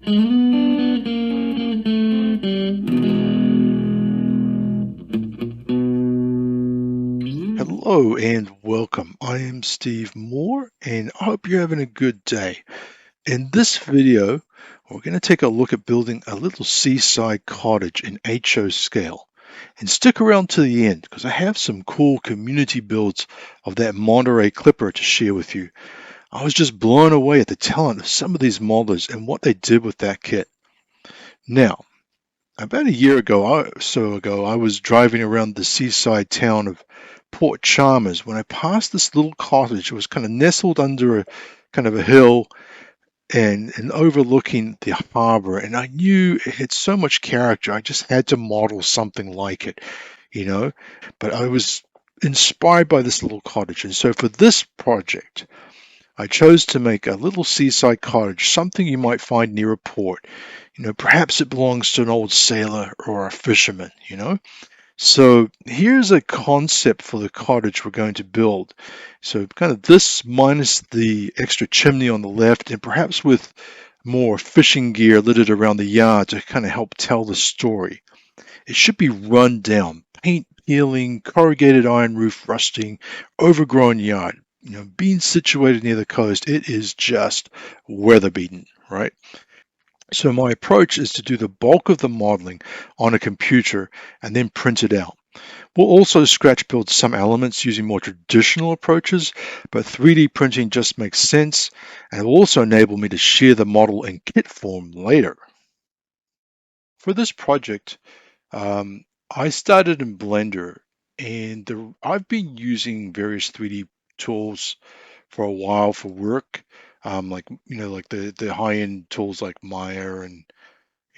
Hello and welcome. I am Steve Moore and I hope you're having a good day. In this video, we're going to take a look at building a little seaside cottage in HO scale. And stick around to the end because I have some cool community builds of that Monterey Clipper to share with you. I was just blown away at the talent of some of these modelers and what they did with that kit. Now, about a year ago, I was driving around the seaside town of Port Chalmers when I passed this little cottage. It was kind of nestled under a kind of a hill and overlooking the harbor. And I knew it had so much character. I just had to model something like it, you know. But I was inspired by this little cottage. And so for this project, I chose to make a little seaside cottage, something you might find near a port. Perhaps it belongs to an old sailor or a fisherman. So here's a concept for the cottage we're going to build. So kind of this minus the extra chimney on the left, and perhaps with more fishing gear littered around the yard to kind of help tell the story. It should be run down, paint peeling, corrugated iron roof rusting, overgrown yard. Being situated near the coast, it is just weather beaten, right? So my approach is to do the bulk of the modeling on a computer and then print it out. We'll also scratch build some elements using more traditional approaches, but 3D printing just makes sense and it will also enable me to share the model in kit form later. For this project, I started in Blender and I've been using various 3D tools for a while for work, like the high-end tools like Maya and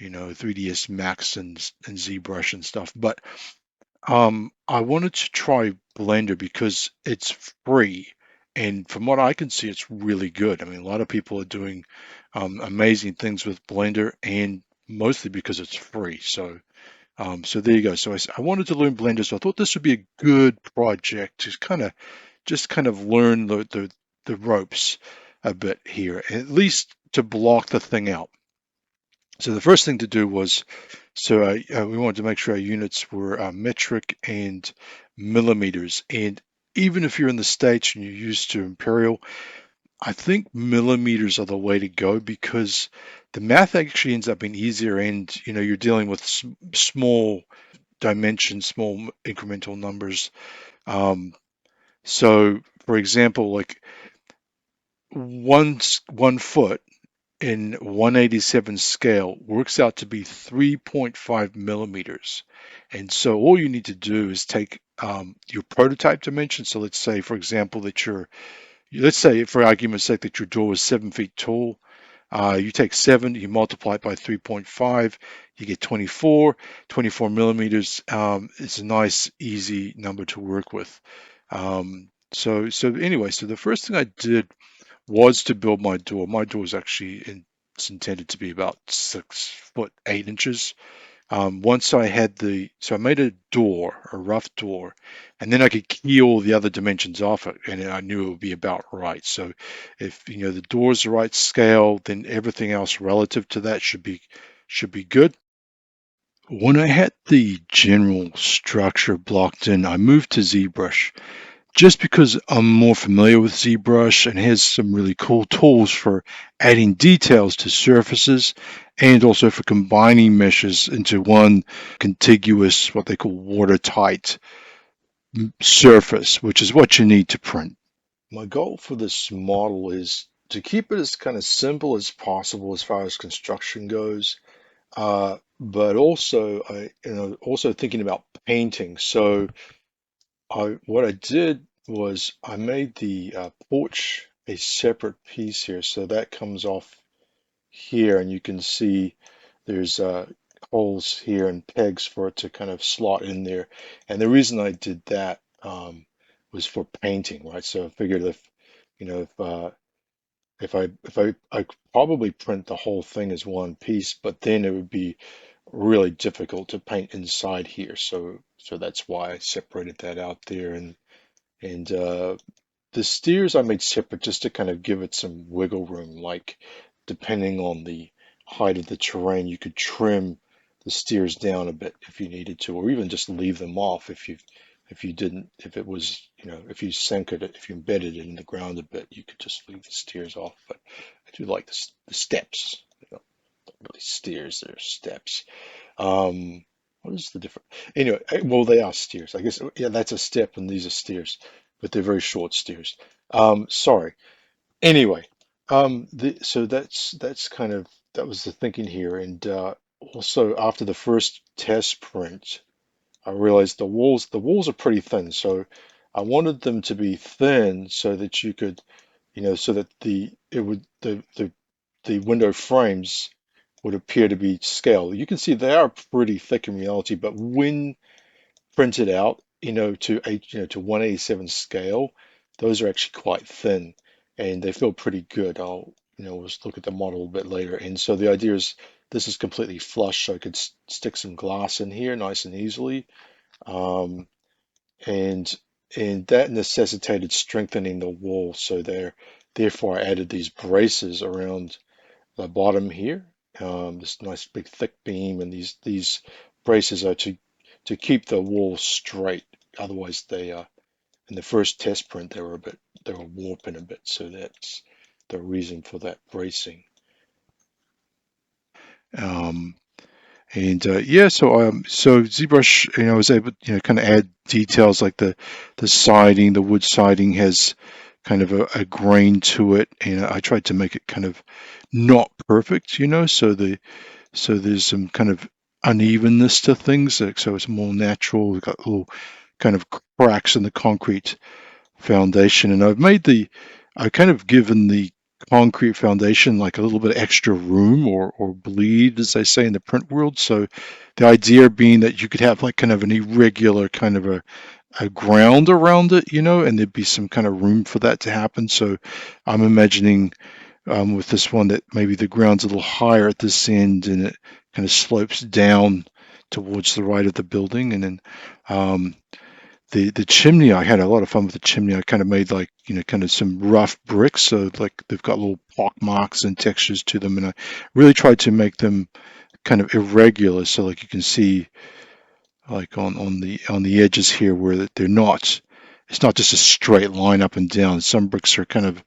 3ds Max and ZBrush and stuff. But I wanted to try Blender because it's free, and from what I can see, it's really good. I mean, a lot of people are doing amazing things with Blender, and mostly because it's free. So there you go. So I wanted to learn Blender, so I thought this would be a good project to kind of learn the ropes a bit here, at least to block the thing out. So the first thing to do was, we wanted to make sure our units were metric and millimeters. And even if you're in the States and you're used to imperial, I think millimeters are the way to go because the math actually ends up being easier, and you're dealing with small dimensions, small incremental numbers. Um, so, for example, like one foot in 187 scale works out to be 3.5 millimeters. And so all you need to do is take your prototype dimension. So let's say, for example, let's say for argument's sake that your door is 7 feet tall. You take 7, you multiply it by 3.5, you get 24. 24 millimeters is a nice, easy number to work with. So anyway, so the first thing I did was to build my door. My door is it's intended to be about 6 foot 8 inches. Once I had so I made a door, a rough door, and then I could key all the other dimensions off it, and I knew it would be about right. So if the door is the right scale, then everything else relative to that should be good. When I had the general structure blocked in, I moved to ZBrush just because I'm more familiar with ZBrush and has some really cool tools for adding details to surfaces and also for combining meshes into one contiguous, what they call watertight surface, which is what you need to print. My goal for this model is to keep it as kind of simple as possible as far as construction goes, but also also thinking about painting. So what I did was I made the porch a separate piece here, so that comes off here, and you can see there's holes here and pegs for it to kind of slot in there. And the reason I did that was for painting, right? So I figured if you know if I could probably print the whole thing as one piece, but then it would be really difficult to paint inside here. So that's why I separated that out there. And the steers I made separate just to kind of give it some wiggle room, like depending on the height of the terrain, you could trim the steers down a bit if you needed to, or even just leave them off if you didn't, if it was, if you sank it, if you embedded it in the ground a bit, you could just leave the steers off. But I do like the steps. Not really steers, they're steps. What is the difference? Anyway, well, they are steers. I guess, yeah, that's a step and these are steers, but they're very short steers. Sorry. Anyway, so that's kind of that was the thinking here, and also after the first test print, I realized the walls are pretty thin, so I wanted them to be thin so that you could, so that the window frames would appear to be scale. You can see they are pretty thick in reality, but when printed out, to 187 scale, those are actually quite thin and they feel pretty good. We'll just look at the model a bit later. And so the idea is this is completely flush, so I could stick some glass in here nice and easily. Um, and and that necessitated strengthening the wall. So therefore I added these braces around the bottom here, this nice big thick beam, and these braces are to keep the wall straight. Otherwise, in the first test print they were warping a bit. So that's the reason for that bracing. Um, and yeah, so ZBrush, was able, kind of add details like the siding, the wood siding has kind of a grain to it, and I tried to make it kind of not perfect, so there's some kind of unevenness to things, so it's more natural. We've got little kind of cracks in the concrete foundation, and I've kind of given the concrete foundation like a little bit extra room or bleed, as they say in the print world. So the idea being that you could have like kind of an irregular kind of a ground around it, and there'd be some kind of room for that to happen. So I'm imagining with this one that maybe the ground's a little higher at this end and it kind of slopes down towards the right of the building. And then um, the chimney, I had a lot of fun with the chimney. I kind of made like, kind of some rough bricks. So like they've got little pock marks and textures to them. And I really tried to make them kind of irregular. So like you can see like on the edges here where they're not, it's not just a straight line up and down. Some bricks are kind of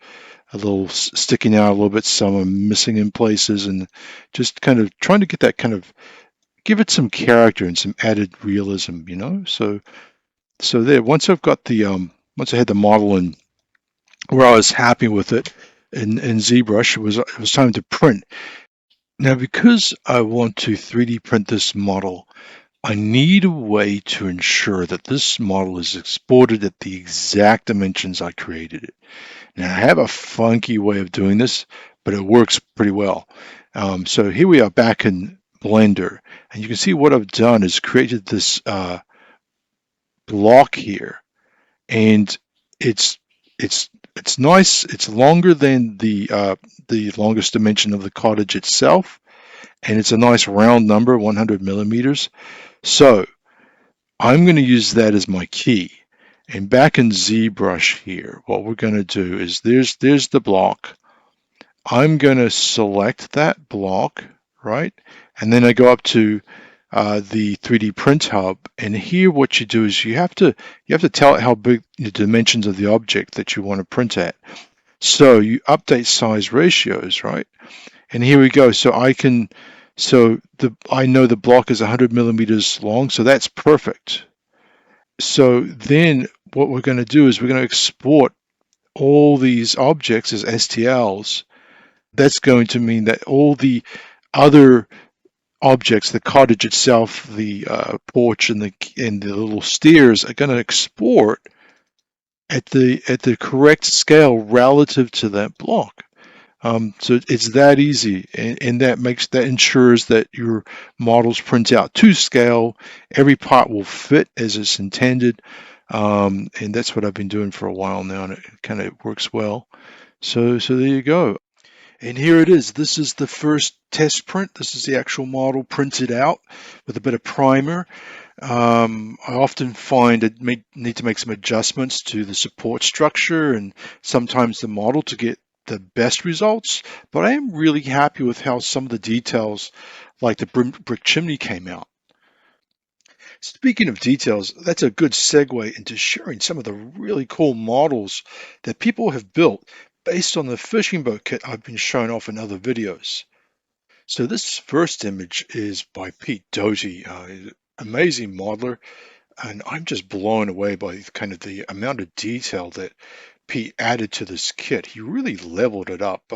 a little sticking out a little bit, some are missing in places, and just kind of trying to get that kind of give it some character and some added realism. So there, once I had the model and where I was happy with it in ZBrush, it was time to print. Now, because I want to 3D print this model, I need a way to ensure that this model is exported at the exact dimensions I created it. Now, I have a funky way of doing this, but it works pretty well. So here we are back in Blender, and you can see what I've done is created this block here, and it's it's nice. It's longer than the longest dimension of the cottage itself, and it's a nice round number, 100 millimeters. So I'm going to use that as my key. And back in ZBrush here, what we're going to do is there's the block. I'm going to select that block, right? And then I go up to the 3D Print Hub, and here what you do is you have to tell it how big the dimensions of the object that you want to print at. So you update size ratios, right? And here we go. I know the block is 100 millimeters long, so that's perfect. So then what we're going to do is we're going to export all these objects as STLs. That's going to mean that all the other objects, the cottage itself, the porch, and the little stairs, are going to export at the correct scale relative to that block. So it's that easy, and that ensures that your models print out to scale. Every part will fit as it's intended, and that's what I've been doing for a while now, and it kind of works well. So there you go. And here it is. This is the first test print. This is the actual model printed out with a bit of primer. I often find I need to make some adjustments to the support structure and sometimes the model to get the best results, but I am really happy with how some of the details, like the brick chimney, came out. Speaking of details, that's a good segue into sharing some of the really cool models that people have built based on the fishing boat kit I've been showing off in other videos. So this first image is by Pete Doty, amazing modeler, and I'm just blown away by kind of the amount of detail that Pete added to this kit. He really leveled it up.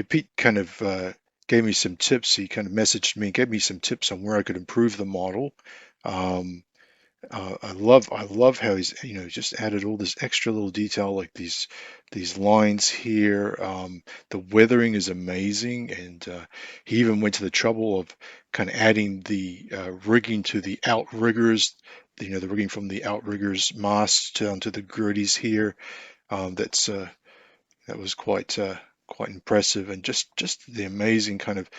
Pete kind of gave me some tips. He kind of messaged me, gave me some tips on where I could improve the model. Um, I love how he's just added all this extra little detail like these lines here. The weathering is amazing, and he even went to the trouble of kind of adding the rigging to the outriggers. The rigging from the outriggers masts down to the girdies here. That was quite impressive, and just the amazing kind of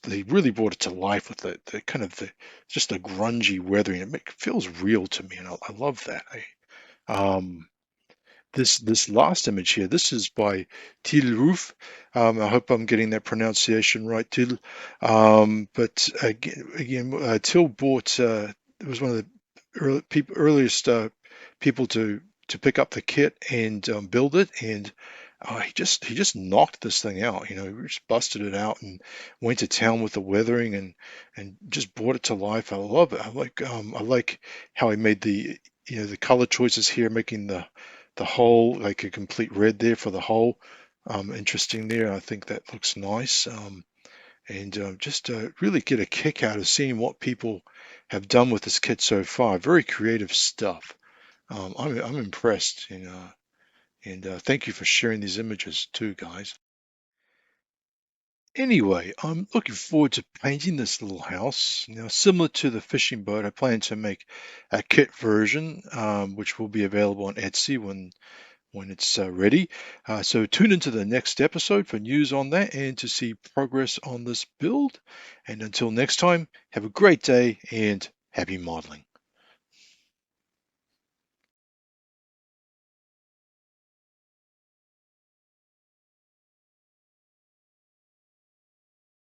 they really brought it to life with the kind of the just the grungy weathering. It feels real to me, and I love that. This last image here, this is by Til Roof. I hope I'm getting that pronunciation right, Til. But again, Til bought. It was one of the earliest people to pick up the kit and build it, and he just knocked this thing out. He just busted it out and went to town with the weathering and just brought it to life. I love it. I like how he made the color choices here, making the hole like a complete red there for the hole. Interesting there. I think that looks nice. And just really get a kick out of seeing what people have done with this kit so far. Very creative stuff. I'm impressed, and thank you for sharing these images too, guys. Anyway, I'm looking forward to painting this little house. Now, similar to the fishing boat, I plan to make a kit version, which will be available on Etsy when it's ready. So tune into the next episode for news on that and to see progress on this build. And until next time, have a great day and happy modeling.